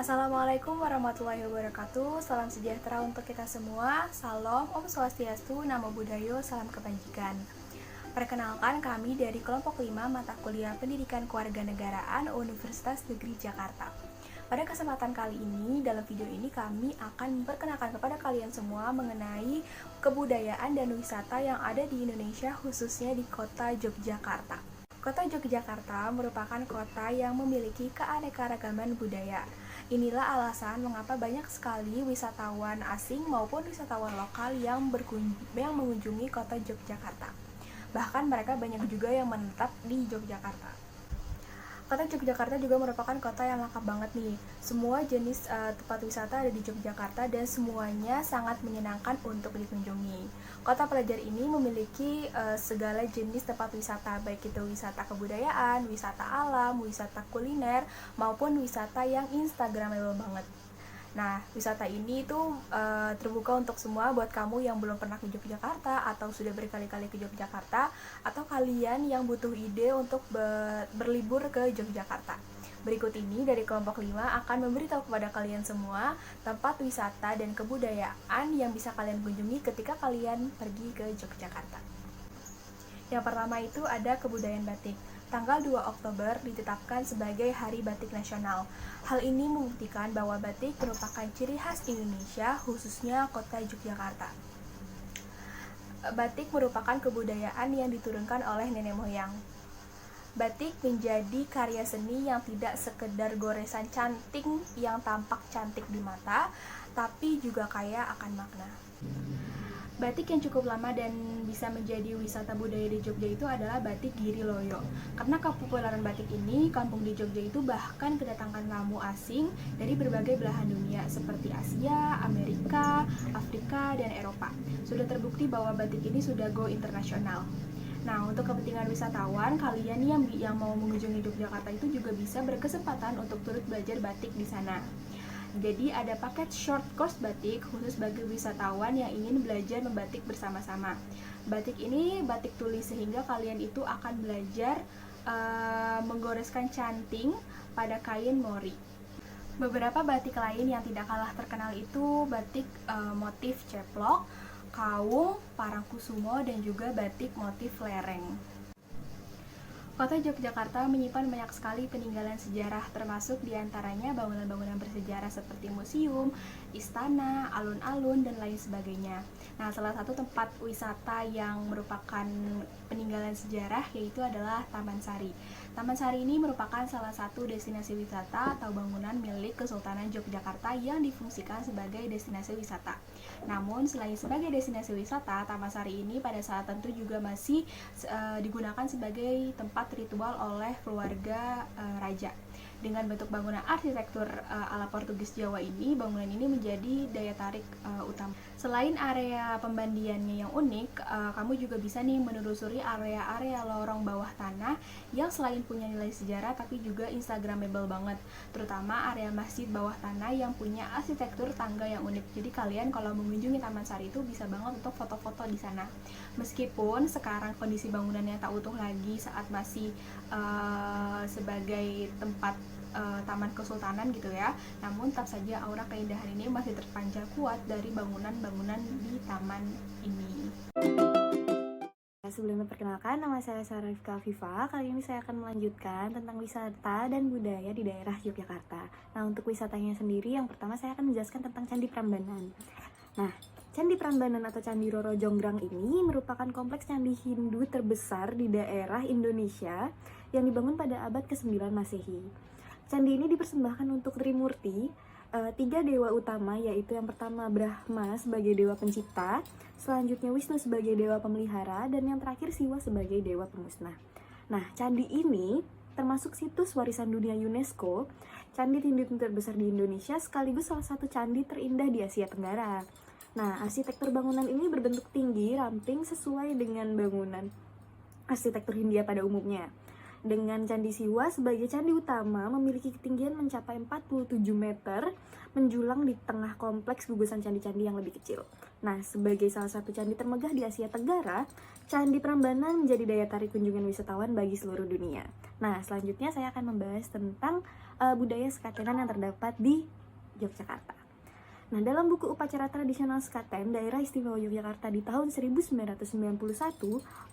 Assalamualaikum warahmatullahi wabarakatuh. Salam sejahtera untuk kita semua. Salam, Om Swastiastu, Namo Buddhaya, salam kebajikan. Perkenalkan, kami dari kelompok 5 mata kuliah Pendidikan Kewarganegaraan Universitas Negeri Jakarta. Pada kesempatan kali ini, dalam video ini kami akan memperkenalkan kepada kalian semua mengenai kebudayaan dan wisata yang ada di Indonesia, khususnya di kota Yogyakarta. Kota Yogyakarta merupakan kota yang memiliki keanekaragaman budaya. Inilah alasan mengapa banyak sekali wisatawan asing maupun wisatawan lokal yang mengunjungi kota Yogyakarta. Bahkan mereka banyak juga yang menetap di Yogyakarta. Kota Yogyakarta juga merupakan kota yang lengkap banget nih. Semua jenis tempat wisata ada di Yogyakarta dan semuanya sangat menyenangkan untuk dikunjungi. Kota pelajar ini memiliki segala jenis tempat wisata, baik itu wisata kebudayaan, wisata alam, wisata kuliner, maupun wisata yang instagramable banget. Nah, wisata ini tuh terbuka untuk semua buat kamu yang belum pernah ke Yogyakarta atau sudah berkali-kali ke Yogyakarta, atau kalian yang butuh ide untuk berlibur ke Yogyakarta. Berikut ini dari kelompok 5 akan memberitahu kepada kalian semua tempat wisata dan kebudayaan yang bisa kalian kunjungi ketika kalian pergi ke Yogyakarta. Yang pertama itu ada kebudayaan batik. Tanggal 2 Oktober ditetapkan sebagai Hari Batik Nasional. Hal ini membuktikan bahwa batik merupakan ciri khas Indonesia, khususnya kota Yogyakarta. Batik merupakan kebudayaan yang diturunkan oleh nenek moyang. Batik menjadi karya seni yang tidak sekedar goresan cantik yang tampak cantik di mata, tapi juga kaya akan makna. Batik yang cukup lama dan bisa menjadi wisata budaya di Jogja itu adalah batik Giri Loyo. Karena kepopuleran batik ini, kampung di Jogja itu bahkan kedatangan tamu asing dari berbagai belahan dunia seperti Asia, Amerika, Afrika, dan Eropa. Sudah terbukti bahwa batik ini sudah go internasional. Nah, untuk kepentingan wisatawan, kalian yang mau mengunjungi Yogyakarta itu juga bisa berkesempatan untuk turut belajar batik di sana. Jadi ada paket short course batik khusus bagi wisatawan yang ingin belajar membatik bersama-sama. Batik ini batik tulis sehingga kalian itu akan belajar menggoreskan canting pada kain mori. Beberapa batik lain yang tidak kalah terkenal itu batik motif ceplok, kaung, parangkusumo, dan juga batik motif lereng. Kota Yogyakarta menyimpan banyak sekali peninggalan sejarah, termasuk diantaranya bangunan-bangunan bersejarah seperti museum, istana, alun-alun, dan lain sebagainya. Nah, salah satu tempat wisata yang merupakan peninggalan sejarah yaitu adalah Taman Sari. Taman Sari ini merupakan salah satu destinasi wisata atau bangunan milik Kesultanan Yogyakarta yang difungsikan sebagai destinasi wisata. Namun, selain sebagai destinasi wisata, Taman Sari ini pada saat tertentu juga masih digunakan sebagai tempat ritual oleh keluarga raja. Dengan bentuk bangunan arsitektur ala Portugis Jawa ini, bangunan ini menjadi daya tarik utama. Selain area pembandiannya yang unik, kamu juga bisa nih menelusuri area-area lorong bawah tanah yang selain punya nilai sejarah tapi juga instagramable banget, terutama area masjid bawah tanah yang punya arsitektur tangga yang unik. Jadi kalian kalau mengunjungi Taman Sari itu bisa banget untuk foto-foto di sana. Meskipun sekarang kondisi bangunannya tak utuh lagi saat masih sebagai tempat taman kesultanan gitu ya, namun tetap saja aura keindahan ini masih terpancar kuat dari bangunan-bangunan di taman ini. Sebelum memperkenalkan, nama saya Sarah Rifka Afifa. Kali ini saya akan melanjutkan tentang wisata dan budaya di daerah Yogyakarta. Nah, untuk wisatanya sendiri, yang pertama saya akan menjelaskan tentang Candi Prambanan. Nah, Candi Prambanan atau Candi Roro Jonggrang ini merupakan kompleks candi Hindu terbesar di daerah Indonesia yang dibangun pada abad ke-9 Masehi. Candi ini dipersembahkan untuk Trimurti, 3 dewa utama, yaitu yang pertama Brahma sebagai dewa pencipta, selanjutnya Wisnu sebagai dewa pemelihara, dan yang terakhir Siwa sebagai dewa pemusnah. Nah, candi ini termasuk situs warisan dunia UNESCO, candi Hindu terbesar di Indonesia, sekaligus salah satu candi terindah di Asia Tenggara. Nah, arsitektur bangunan ini berbentuk tinggi, ramping, sesuai dengan bangunan arsitektur Hindia pada umumnya. Dengan Candi Siwa sebagai candi utama memiliki ketinggian mencapai 47 meter, menjulang di tengah kompleks gugusan candi-candi yang lebih kecil. Nah, sebagai salah satu candi termegah di Asia Tenggara, Candi Prambanan menjadi daya tarik kunjungan wisatawan bagi seluruh dunia. Nah, selanjutnya saya akan membahas tentang budaya sekatenan yang terdapat di Yogyakarta. Nah, dalam buku upacara tradisional Sekaten Daerah Istimewa Yogyakarta di tahun 1991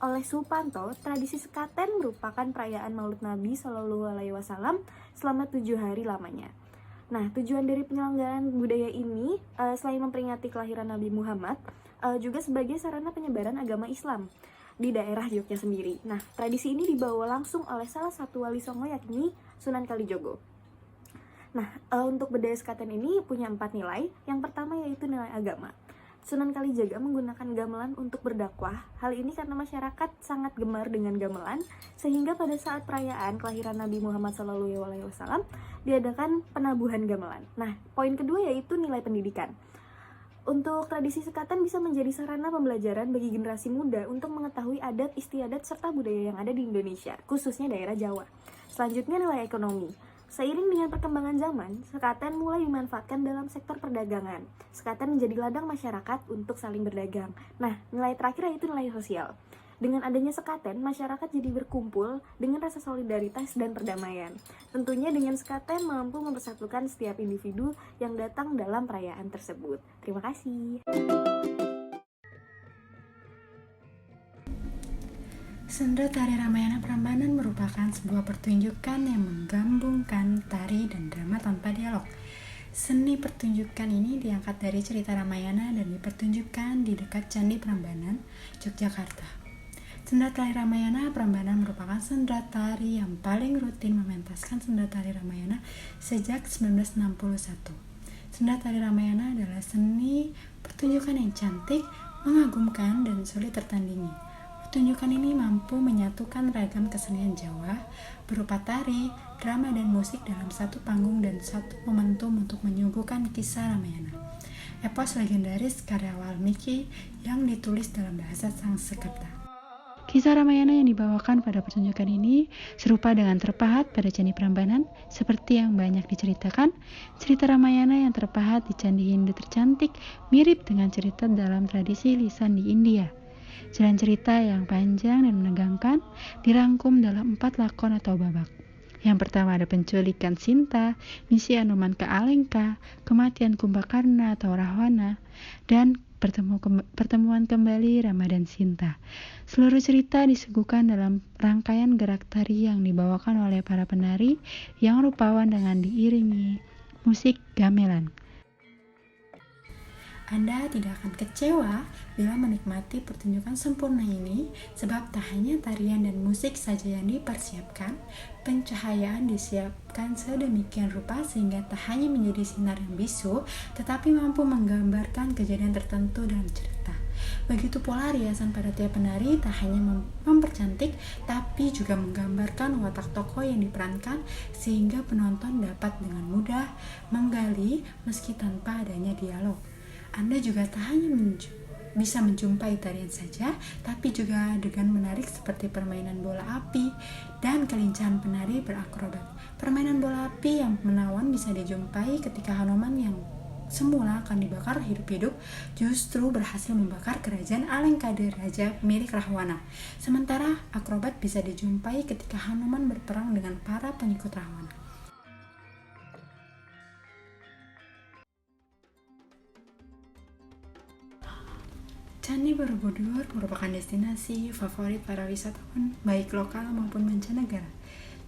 oleh Supanto, tradisi Sekaten merupakan perayaan Maulid Nabi Shallallahu Alaihi Wasallam selama 7 hari lamanya. Nah, tujuan dari penyelenggaraan budaya ini selain memperingati kelahiran Nabi Muhammad, juga sebagai sarana penyebaran agama Islam di daerah Yogyakarta sendiri. Nah, tradisi ini dibawa langsung oleh salah satu wali songo yakni Sunan Kalijogo. Nah, untuk budaya Sekaten ini punya 4 nilai. Yang pertama yaitu nilai agama. Sunan Kalijaga menggunakan gamelan untuk berdakwah. Hal ini karena masyarakat sangat gemar dengan gamelan, sehingga pada saat perayaan kelahiran Nabi Muhammad SAW diadakan penabuhan gamelan. Nah, poin kedua yaitu nilai pendidikan. Untuk tradisi Sekaten bisa menjadi sarana pembelajaran bagi generasi muda untuk mengetahui adat istiadat serta budaya yang ada di Indonesia, khususnya daerah Jawa. Selanjutnya nilai ekonomi. Seiring dengan perkembangan zaman, Sekaten mulai dimanfaatkan dalam sektor perdagangan. Sekaten menjadi ladang masyarakat untuk saling berdagang. Nah, nilai terakhir yaitu nilai sosial. Dengan adanya Sekaten, masyarakat jadi berkumpul dengan rasa solidaritas dan perdamaian. Tentunya dengan Sekaten mampu mempersatukan setiap individu yang datang dalam perayaan tersebut. Terima kasih. Sendra Tari Ramayana Prambanan merupakan sebuah pertunjukan yang menggabungkan tari dan drama tanpa dialog. Seni pertunjukan ini diangkat dari cerita Ramayana dan dipertunjukkan di dekat Candi Prambanan, Yogyakarta. Sendra Tari Ramayana Prambanan merupakan sendra tari yang paling rutin mementaskan sendra tari Ramayana sejak 1961. Sendra Tari Ramayana adalah seni pertunjukan yang cantik, mengagumkan, dan sulit tertandingi. Pertunjukan ini mampu menyatukan ragam kesenian Jawa berupa tari, drama, dan musik dalam satu panggung dan satu momentum untuk menyuguhkan kisah Ramayana, epos legendaris karya Walmiki yang ditulis dalam bahasa Sanskerta. Kisah Ramayana yang dibawakan pada pertunjukan ini serupa dengan terpahat pada Candi Prambanan. Seperti yang banyak diceritakan, cerita Ramayana yang terpahat di Candi Hindu tercantik mirip dengan cerita dalam tradisi lisan di India. Jalan cerita yang panjang dan menegangkan dirangkum dalam 4 lakon atau babak. Yang pertama ada penculikan Sinta, misi Anoman ke Alengka, kematian Kumbakarna atau Rahwana, dan pertemuan kembali Rama dan Sinta. Seluruh cerita disuguhkan dalam rangkaian gerak tari yang dibawakan oleh para penari yang rupawan dengan diiringi musik gamelan. Anda tidak akan kecewa bila menikmati pertunjukan sempurna ini, sebab tak hanya tarian dan musik saja yang dipersiapkan, pencahayaan disiapkan sedemikian rupa sehingga tak hanya menjadi sinar yang bisu, tetapi mampu menggambarkan kejadian tertentu dalam cerita. Begitu pula riasan pada tiap penari tak hanya mempercantik, tapi juga menggambarkan watak tokoh yang diperankan sehingga penonton dapat dengan mudah menggali meski tanpa adanya dialog. Anda juga tak hanya bisa menjumpai tarian saja, tapi juga adegan menarik seperti permainan bola api dan kelincahan penari berakrobat. Permainan bola api yang menawan bisa dijumpai ketika Hanuman yang semula akan dibakar hidup-hidup justru berhasil membakar kerajaan Alengkade Raja milik Rahwana. Sementara akrobat bisa dijumpai ketika Hanuman berperang dengan para pengikut Rahwana. Candi Borobudur merupakan destinasi favorit para wisatawan baik lokal maupun mancanegara.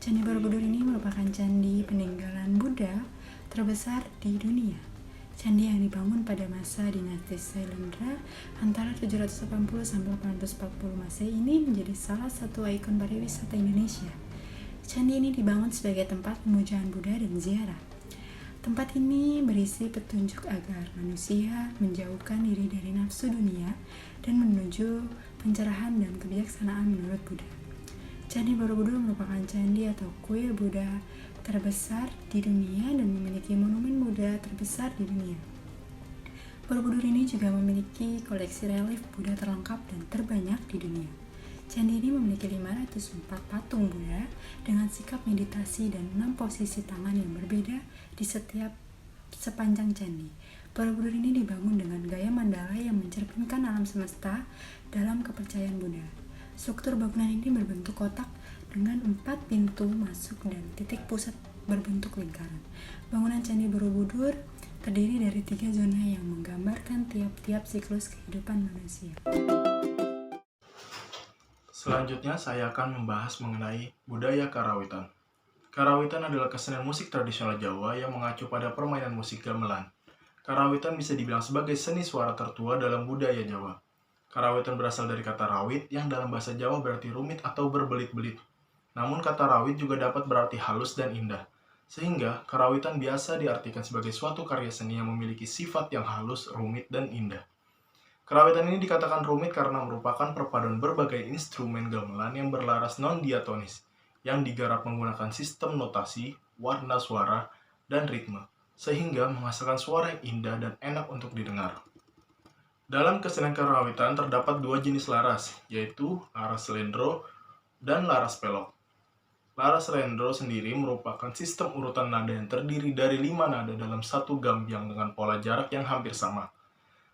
Candi Borobudur ini merupakan candi peninggalan Buddha terbesar di dunia. Candi yang dibangun pada masa dinasti Sailendra antara 780 sampai 840 Masehi ini menjadi salah satu ikon pariwisata Indonesia. Candi ini dibangun sebagai tempat pemujaan Buddha dan ziarah. Tempat ini berisi petunjuk agar manusia menjauhkan diri dari nafsu dunia dan menuju pencerahan dan kebijaksanaan menurut Buddha. Candi Borobudur merupakan candi atau kuil Buddha terbesar di dunia dan memiliki monumen Buddha terbesar di dunia. Borobudur ini juga memiliki koleksi relief Buddha terlengkap dan terbanyak di dunia. Candi ini memiliki 504 patung Buddha dengan sikap meditasi dan 6 posisi tangan yang berbeda di sepanjang candi. Borobudur ini dibangun dengan gaya mandala yang mencerminkan alam semesta dalam kepercayaan Buddha. Struktur bangunan ini berbentuk kotak dengan 4 pintu masuk dan titik pusat berbentuk lingkaran. Bangunan Candi Borobudur terdiri dari 3 zona yang menggambarkan tiap-tiap siklus kehidupan manusia. Selanjutnya saya akan membahas mengenai budaya karawitan. Karawitan adalah kesenian musik tradisional Jawa yang mengacu pada permainan musik gamelan. Karawitan bisa dibilang sebagai seni suara tertua dalam budaya Jawa. Karawitan berasal dari kata rawit yang dalam bahasa Jawa berarti rumit atau berbelit-belit. Namun kata rawit juga dapat berarti halus dan indah. Sehingga karawitan biasa diartikan sebagai suatu karya seni yang memiliki sifat yang halus, rumit, dan indah. Karawitan ini dikatakan rumit karena merupakan perpaduan berbagai instrumen gamelan yang berlaras non-diatonis, yang digarap menggunakan sistem notasi, warna suara, dan ritme, sehingga menghasilkan suara yang indah dan enak untuk didengar. Dalam kesenian karawitan terdapat 2 jenis laras, yaitu laras slendro dan laras pelok. Laras slendro sendiri merupakan sistem urutan nada yang terdiri dari 5 nada dalam satu gambyang dengan pola jarak yang hampir sama.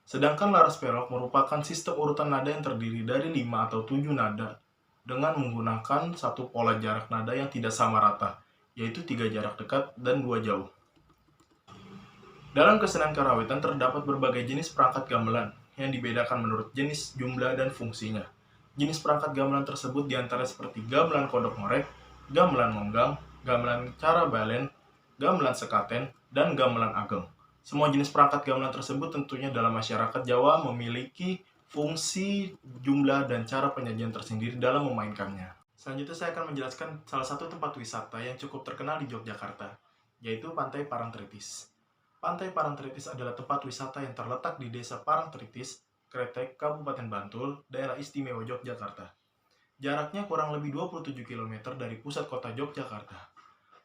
Sedangkan laras pelok merupakan sistem urutan nada yang terdiri dari 5 atau 7 nada dengan menggunakan satu pola jarak nada yang tidak sama rata, yaitu 3 jarak dekat dan 2 jauh. Dalam kesenian karawitan terdapat berbagai jenis perangkat gamelan yang dibedakan menurut jenis, jumlah, dan fungsinya. Jenis perangkat gamelan tersebut diantara seperti gamelan kodok ngorek, gamelan monggang, gamelan cara balen, gamelan sekaten, dan gamelan ageng. Semua jenis perangkat gamelan tersebut tentunya dalam masyarakat Jawa memiliki fungsi, jumlah, dan cara penyajian tersendiri dalam memainkannya. Selanjutnya saya akan menjelaskan salah satu tempat wisata yang cukup terkenal di Yogyakarta, yaitu Pantai Parangtritis. Pantai Parangtritis adalah tempat wisata yang terletak di Desa Parangtritis, Kretek, Kabupaten Bantul, Daerah Istimewa Yogyakarta. Jaraknya kurang lebih 27 km dari pusat kota Yogyakarta.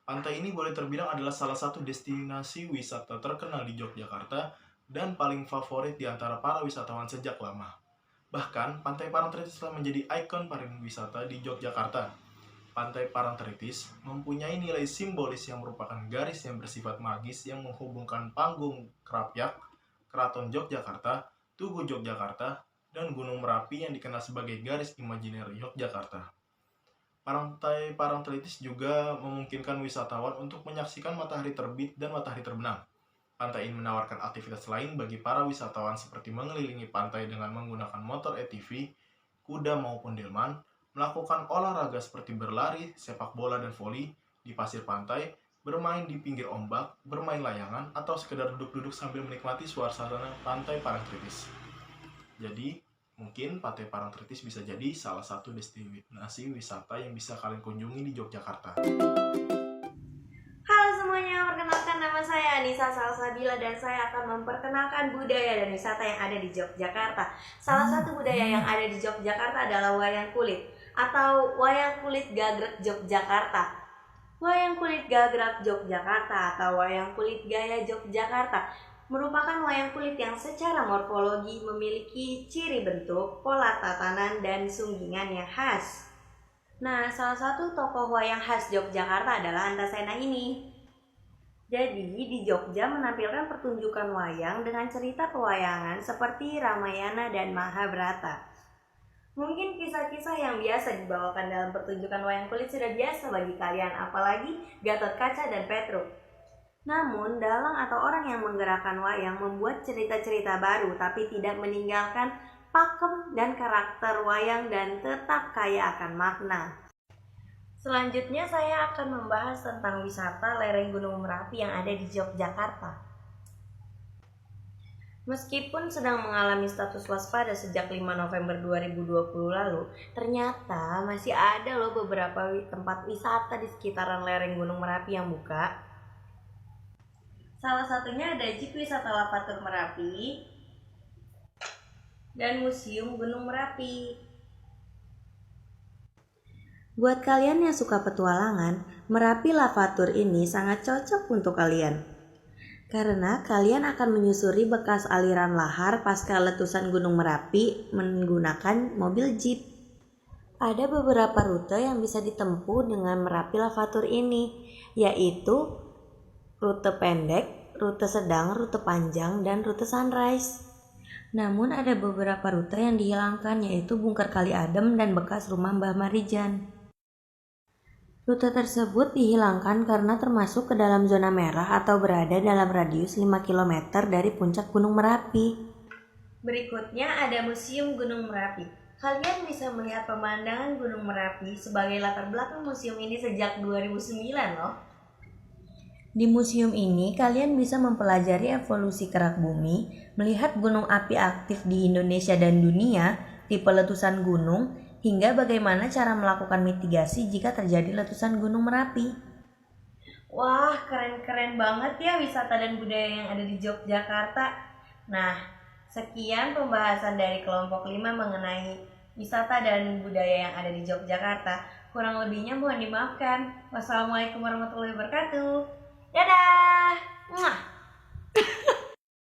Pantai ini boleh terbilang adalah salah satu destinasi wisata terkenal di Yogyakarta dan paling favorit di antara para wisatawan sejak lama. Bahkan, Pantai Parangtritis telah menjadi ikon pariwisata di Yogyakarta. Pantai Parangtritis mempunyai nilai simbolis yang merupakan garis yang bersifat magis yang menghubungkan panggung Krapyak, Keraton Yogyakarta, Tugu Yogyakarta, dan Gunung Merapi yang dikenal sebagai garis imajiner Yogyakarta. Pantai Parangtritis juga memungkinkan wisatawan untuk menyaksikan matahari terbit dan matahari terbenam. Pantai ini menawarkan aktivitas lain bagi para wisatawan seperti mengelilingi pantai dengan menggunakan motor ATV, kuda maupun delman, melakukan olahraga seperti berlari, sepak bola, dan voli di pasir pantai, bermain di pinggir ombak, bermain layangan, atau sekedar duduk-duduk sambil menikmati suasana Pantai Parangtritis. Jadi, mungkin Pantai Parangtritis bisa jadi salah satu destinasi wisata yang bisa kalian kunjungi di Yogyakarta. Halo semuanya, perkenalkan nama saya Anissa Salsabila dan saya akan memperkenalkan budaya dan wisata yang ada di Yogyakarta. Salah satu budaya yang ada di Yogyakarta adalah wayang kulit atau wayang kulit gagrag Yogyakarta. Wayang kulit gagrag Yogyakarta atau wayang kulit gaya Yogyakarta merupakan wayang kulit yang secara morfologi memiliki ciri bentuk, pola tatanan, dan sunggingan yang khas. Nah, salah satu tokoh wayang khas Yogyakarta adalah Antasena ini. Jadi, di Jogja menampilkan pertunjukan wayang dengan cerita pewayangan seperti Ramayana dan Mahabharata. Mungkin kisah-kisah yang biasa dibawakan dalam pertunjukan wayang kulit sudah biasa bagi kalian, apalagi Gatotkaca dan Petruk. Namun, dalang atau orang yang menggerakkan wayang membuat cerita-cerita baru tapi tidak meninggalkan pakem dan karakter wayang dan tetap kaya akan makna. Selanjutnya saya akan membahas tentang wisata lereng Gunung Merapi yang ada di Yogyakarta. Meskipun sedang mengalami status waspada sejak 5 November 2020 lalu, ternyata masih ada loh beberapa tempat wisata di sekitaran lereng Gunung Merapi yang buka. Salah satunya ada Jeep Wisata Lavatur Merapi dan Museum Gunung Merapi. Buat kalian yang suka petualangan, Merapi Lavatur ini sangat cocok untuk kalian. Karena kalian akan menyusuri bekas aliran lahar pasca letusan Gunung Merapi menggunakan mobil jeep. Ada beberapa rute yang bisa ditempuh dengan Merapi Lavatur ini, yaitu rute pendek, rute sedang, rute panjang, dan rute sunrise. Namun ada beberapa rute yang dihilangkan, yaitu Bungker Kali Adem dan bekas rumah Mbah Marijan. Rute tersebut dihilangkan karena termasuk ke dalam zona merah atau berada dalam radius 5 km dari puncak Gunung Merapi. Berikutnya ada Museum Gunung Merapi. Kalian bisa melihat pemandangan Gunung Merapi sebagai latar belakang museum ini sejak 2009 loh. Di museum ini, kalian bisa mempelajari evolusi kerak bumi, melihat gunung api aktif di Indonesia dan dunia, tipe letusan gunung, hingga bagaimana cara melakukan mitigasi jika terjadi letusan Gunung Merapi. Wah, keren-keren banget ya wisata dan budaya yang ada di Yogyakarta. Nah, sekian pembahasan dari kelompok 5 mengenai wisata dan budaya yang ada di Yogyakarta. Kurang lebihnya mohon dimaafkan. Wassalamualaikum warahmatullahi wabarakatuh. Dadah! Mwah!